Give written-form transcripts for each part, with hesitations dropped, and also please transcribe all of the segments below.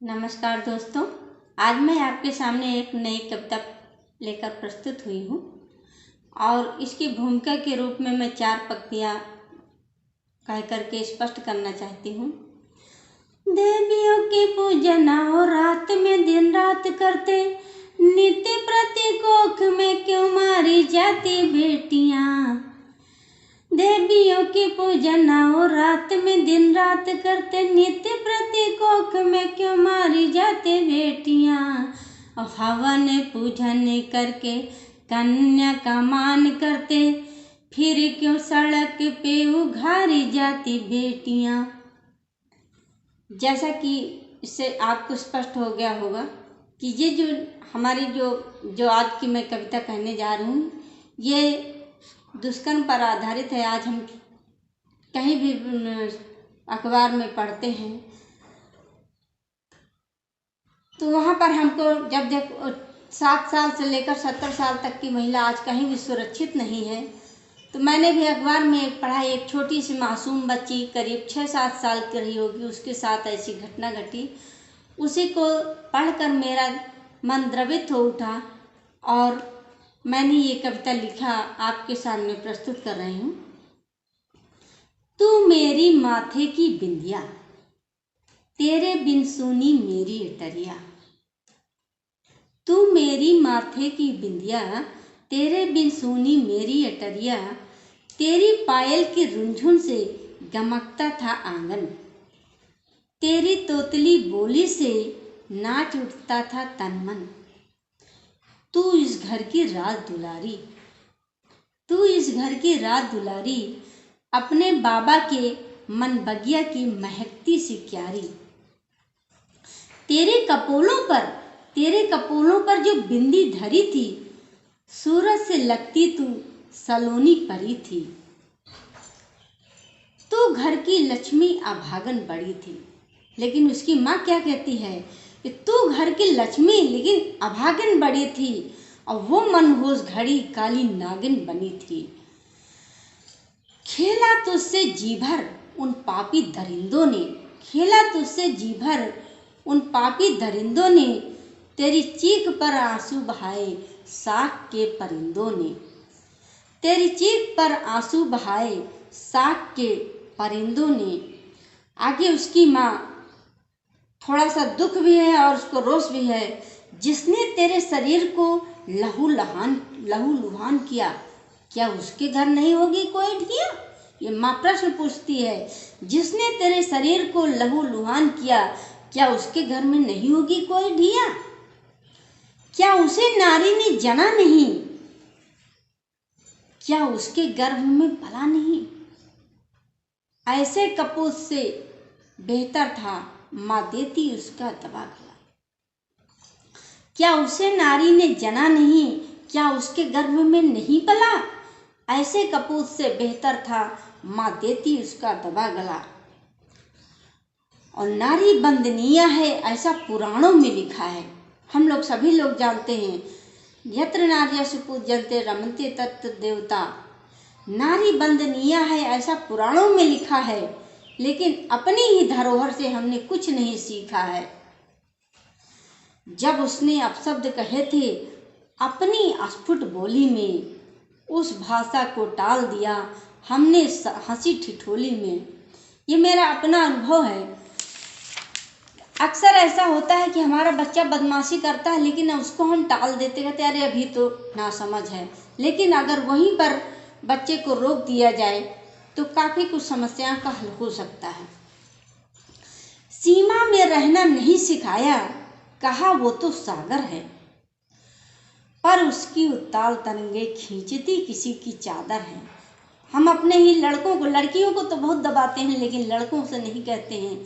नमस्कार दोस्तों। आज मैं आपके सामने एक नई कविता लेकर प्रस्तुत हुई हूँ और इसकी भूमिका के रूप में मैं 4 पंक्तियाँ कह करके स्पष्ट करना चाहती हूँ। देवियों की पूजना और रात में दिन रात करते, नित्य प्रति कोख में क्यों मारी जाती बेटियाँ। देवियों की पूजना और रात में दिन रात करते, नित्य प्रति कोख में क्यों मारी जाते बेटियाँ। और हवन पूजन करके कन्या का मान करते, फिर क्यों सड़क पे उघारी जाती बेटियाँ। जैसा कि इससे आपको स्पष्ट हो गया होगा कि ये जो हमारी जो आज की मैं कविता कहने जा रही हूँ, ये दुष्कर्म पर आधारित है। आज हम कहीं भी अखबार में पढ़ते हैं तो वहाँ पर हमको जब 7 साल से लेकर 70 साल तक की महिला आज कहीं भी सुरक्षित नहीं है। तो मैंने भी अखबार में पढ़ा, एक छोटी सी मासूम बच्ची करीब 6-7 साल की रही होगी, उसके साथ ऐसी घटना घटी। उसी को पढ़कर मेरा मन द्रवित हो उठा और मैंने ये कविता लिखा, आपके सामने प्रस्तुत कर रही हूँ। तू मेरी माथे की बिंदिया, तेरे बिन सुनी मेरी अटरिया। तू मेरी माथे की बिंदिया, तेरे बिन सुनी मेरी अटरिया। तेरी पायल की रुंझुन से गमकता था आंगन, तेरी तोतली बोली से नाच उठता था तन मन। तू इस घर की राज दुलारी, तू इस घर की राज दुलारी, अपने बाबा के मन बगिया की महकती सी क्यारी। तेरे कपोलों पर जो बिंदी धरी थी, सूरज से लगती तू सलोनी परी थी। तू घर की लक्ष्मी अभागन बड़ी थी। लेकिन उसकी माँ क्या कहती है कि तू घर की लक्ष्मी लेकिन अभागन बड़ी थी, और वो मनहूस घड़ी काली नागिन बनी थी। खेला तुझसे जी भर उन पापी दरिंदों ने, खेला तुझसे जी भर उन पापी दरिंदों ने। तेरी चीख पर आंसू बहाए साख के परिंदों ने, तेरी चीख पर आंसू बहाए साख के परिंदों ने। आगे उसकी माँ, थोड़ा सा दुख भी है और उसको रोष भी है। जिसने तेरे शरीर को लहू लुहान किया, क्या उसके घर नहीं होगी कोई ढिया। ये माँ प्रश्न पूछती है, जिसने तेरे शरीर को लहू लुहान किया, क्या उसके घर में नहीं होगी कोई ढिया। क्या उसे नारी ने जना नहीं, क्या उसके गर्भ में भला नहीं। ऐसे कपूत से बेहतर था माँ देती उसका दबा गला। क्या उसे नारी ने जना नहीं, क्या उसके गर्भ में नहीं पला। ऐसे कपूत से बेहतर था माँ देती उसका दबा गला। और नारी बंदनीय है ऐसा पुराणों में लिखा है। हम लोग सभी लोग जानते हैं, यत्र नार्यः पूज्यन्ते रमन्ते तत्र देवता। नारी बंदनीय है ऐसा पुराणों में लिखा है, लेकिन अपनी ही धरोहर से हमने कुछ नहीं सीखा है। जब उसने अपशब्द कहे थे अपनी अस्फुट बोली में, उस भाषा को टाल दिया हमने हंसी ठिठोली में। ये मेरा अपना अनुभव है। अक्सर ऐसा होता है कि हमारा बच्चा बदमाशी करता है, लेकिन उसको हम टाल देते, कहते अरे अभी तो नासमझ है। लेकिन अगर वहीं पर बच्चे को रोक दिया जाए तो काफ़ी कुछ समस्याओं का हल हो सकता है। सीमा में रहना नहीं सिखाया, कहा वो तो सागर है, पर उसकी उत्ताल तरंगे खींचती किसी की चादर है। हम अपने ही लड़कियों को तो बहुत दबाते हैं, लेकिन लड़कों से नहीं कहते हैं।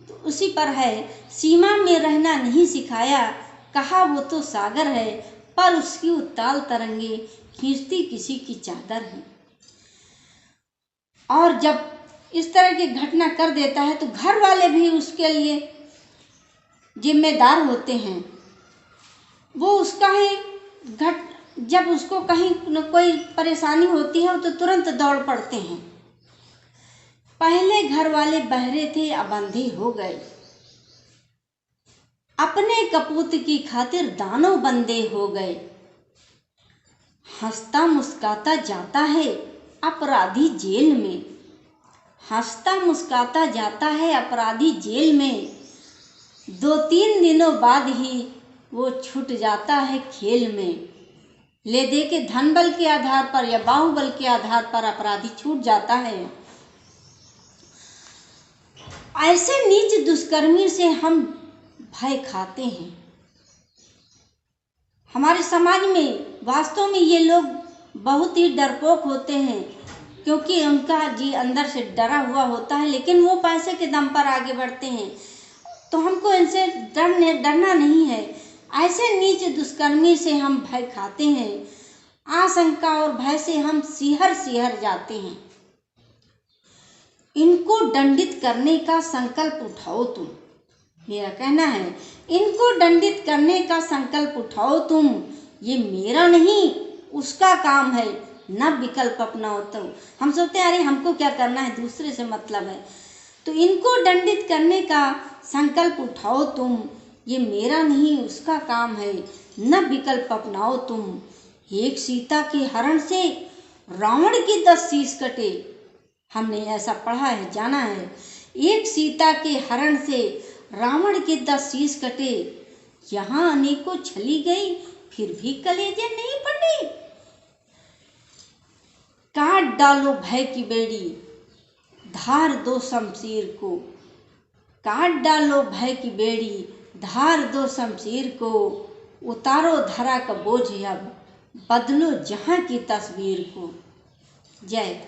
तो उसी पर है, सीमा में रहना नहीं सिखाया, कहा वो तो सागर है, पर उसकी उत्ताल तरंगे खींचती किसी की चादर है। और जब इस तरह की घटना कर देता है तो घर वाले भी उसके लिए जिम्मेदार होते हैं। वो उसका ही जब उसको कहीं कोई परेशानी होती है तो तुरंत दौड़ पड़ते हैं। पहले घर वाले बहरे थे अब अंधे हो गए, अपने कपूत की खातिर दानव बंदे हो गए। हंसता मुस्काता जाता है अपराधी जेल में, हंसता मुस्काता जाता है अपराधी जेल में, 2-3 दिनों बाद ही वो छूट जाता है खेल में। ले दे के धन बल के आधार पर या बाहुबल के आधार पर अपराधी छूट जाता है। ऐसे नीच दुष्कर्मी से हम भय खाते हैं। हमारे समाज में वास्तव में ये लोग बहुत ही डरपोक होते हैं, क्योंकि उनका जी अंदर से डरा हुआ होता है, लेकिन वो पैसे के दम पर आगे बढ़ते हैं। तो हमको इनसे डरना नहीं है। ऐसे नीच दुष्कर्मी से हम भय खाते हैं। आशंका और भय से हम सिहर सिहर जाते हैं। इनको दंडित करने का संकल्प उठाओ तुम, मेरा कहना है, इनको दंडित करने का संकल्प उठाओ तुम। ये मेरा नहीं उसका काम है, न विकल्प अपनाओ। तो हम सोचते हैं अरे हमको क्या करना है, दूसरे से मतलब है। तो इनको दंडित करने का संकल्प उठाओ तुम। ये मेरा नहीं उसका काम है, न विकल्प अपनाओ तुम। एक सीता के हरण से रावण के 10 शीश कटे। हमने ऐसा पढ़ा है, जाना है। एक सीता के हरण से रावण के 10 शीश कटे। यहाँ अनेकों छली गई फिर भी कलेजे नहीं फटे। काट डालो भय की बेड़ी, धार दो शमशीर को। काट डालो भय की बेड़ी, धार दो शमशीर को। उतारो धरा का बोझ अब, बदलो जहां की तस्वीर को। जय।